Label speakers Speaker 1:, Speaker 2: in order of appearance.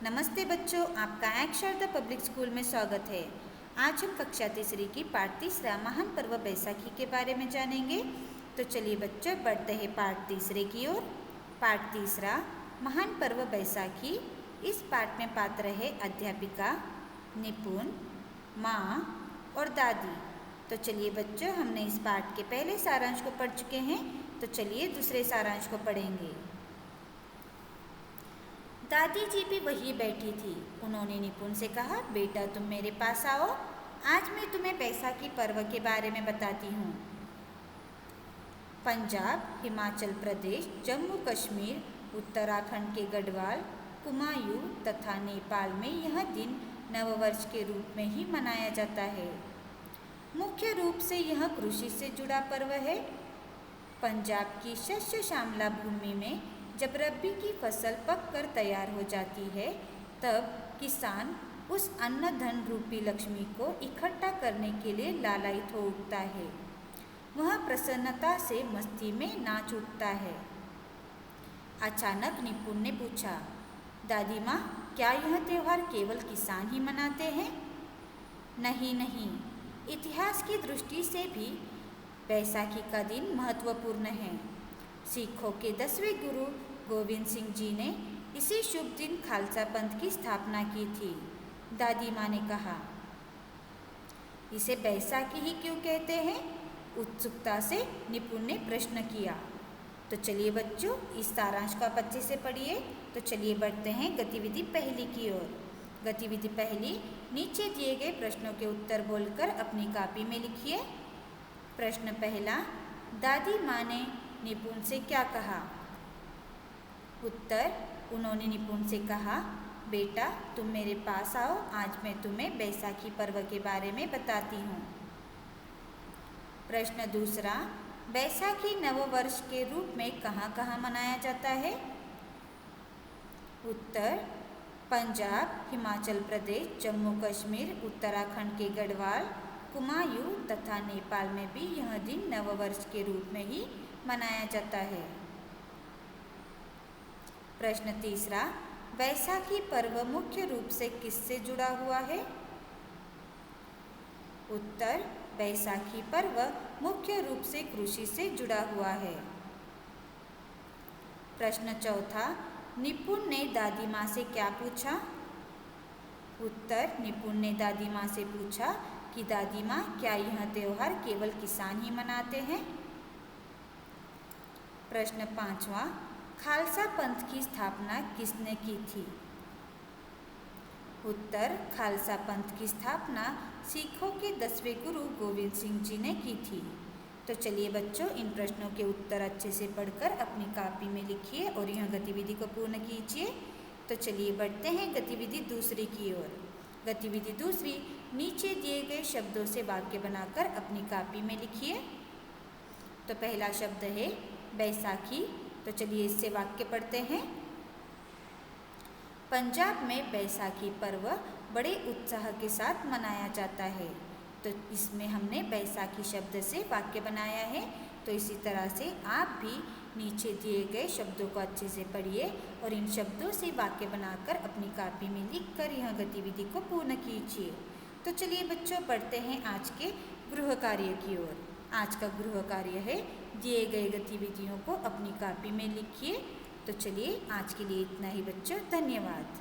Speaker 1: नमस्ते बच्चों, आपका अक्षरदा पब्लिक स्कूल में स्वागत है। आज हम कक्षा तीसरी की पाठ तीसरा महान पर्व बैसाखी के बारे में जानेंगे। तो चलिए बच्चों, बढ़ते हैं पाठ तीसरे की ओर। पाठ तीसरा महान पर्व बैसाखी। इस पाठ में पात्र है अध्यापिका, निपुण, माँ और दादी। तो चलिए बच्चों, हमने इस पाठ के पहले सारांश को पढ़ चुके हैं, तो चलिए दूसरे सारांश को पढ़ेंगे। दादी जी भी वहीं बैठी थी। उन्होंने निपुण से कहा, बेटा तुम मेरे पास आओ, आज मैं तुम्हें बैसाखी पर्व के बारे में बताती हूँ। पंजाब, हिमाचल प्रदेश, जम्मू कश्मीर, उत्तराखंड के गढ़वाल, कुमायूं तथा नेपाल में यह दिन नववर्ष के रूप में ही मनाया जाता है। मुख्य रूप से यह कृषि से जुड़ा पर्व है। पंजाब की शस्य श्यामला भूमि में जब रबी की फसल पककर तैयार हो जाती है, तब किसान उस अन्न धन रूपी लक्ष्मी को इकट्ठा करने के लिए लालायित हो उठता है। वह प्रसन्नता से मस्ती में नाच उठता है। अचानक निपुण ने पूछा, दादी माँ, क्या यह त्यौहार केवल किसान ही मनाते हैं? नहीं नहीं, इतिहास की दृष्टि से भी बैसाखी का दिन महत्वपूर्ण है। सिखों के 10वें गुरु गोविंद सिंह जी ने इसी शुभ दिन खालसा पंथ की स्थापना की थी। दादी माँ ने कहा, इसे बैसाखी ही क्यों कहते हैं? उत्सुकता से निपुण ने प्रश्न किया। तो चलिए बच्चों, इस सारांश को आप अच्छे से पढ़िए। तो चलिए बढ़ते हैं गतिविधि पहली की ओर। गतिविधि पहली, नीचे दिए गए प्रश्नों के उत्तर बोलकर अपनी कॉपी में लिखिए। प्रश्न पहला, दादी माँ ने निपुण से क्या कहा? उत्तर, उन्होंने निपुण से कहा, बेटा तुम मेरे पास आओ, आज मैं तुम्हें बैसाखी पर्व के बारे में बताती हूँ। प्रश्न दूसरा, बैसाखी नववर्ष के रूप में कहाँ कहाँ मनाया जाता है? उत्तर, पंजाब, हिमाचल प्रदेश, जम्मू कश्मीर, उत्तराखंड के गढ़वाल, कुमायूं तथा नेपाल में भी यह दिन नववर्ष के रूप में ही मनाया जाता है। प्रश्न तीसरा, बैसाखी पर्व मुख्य रूप से किससे जुड़ा हुआ है? उत्तर, बैसाखी पर्व मुख्य रूप से कृषि से जुड़ा हुआ है। प्रश्न चौथा, निपुण ने दादी माँ से क्या पूछा? उत्तर, निपुण ने दादी माँ से पूछा कि दादी माँ, क्या यह त्यौहार केवल किसान ही मनाते हैं? प्रश्न पांचवा, खालसा पंथ की स्थापना किसने की थी? उत्तर, खालसा पंथ की स्थापना सिखों के 10वें गुरु गोविंद सिंह जी ने की थी। तो चलिए बच्चों, इन प्रश्नों के उत्तर अच्छे से पढ़कर अपनी कॉपी में लिखिए और यह गतिविधि को पूर्ण कीजिए। तो चलिए बढ़ते हैं गतिविधि दूसरी की ओर। गतिविधि दूसरी, नीचे दिए गए शब्दों से वाक्य बनाकर अपनी कॉपी में लिखिए। तो पहला शब्द है बैसाखी। तो चलिए इससे वाक्य पढ़ते हैं। पंजाब में बैसाखी पर्व बड़े उत्साह के साथ मनाया जाता है। तो इसमें हमने बैसाखी शब्द से वाक्य बनाया है। तो इसी तरह से आप भी नीचे दिए गए शब्दों को अच्छे से पढ़िए और इन शब्दों से वाक्य बनाकर अपनी कॉपी में लिखकर यह गतिविधि को पूर्ण कीजिए। तो चलिए बच्चों, बढ़ते हैं आज के गृह कार्य की ओर। आज का गृह कार्य है, दिए गए गतिविधियों को अपनी कॉपी में लिखिए। तो चलिए आज के लिए इतना ही बच्चों, धन्यवाद।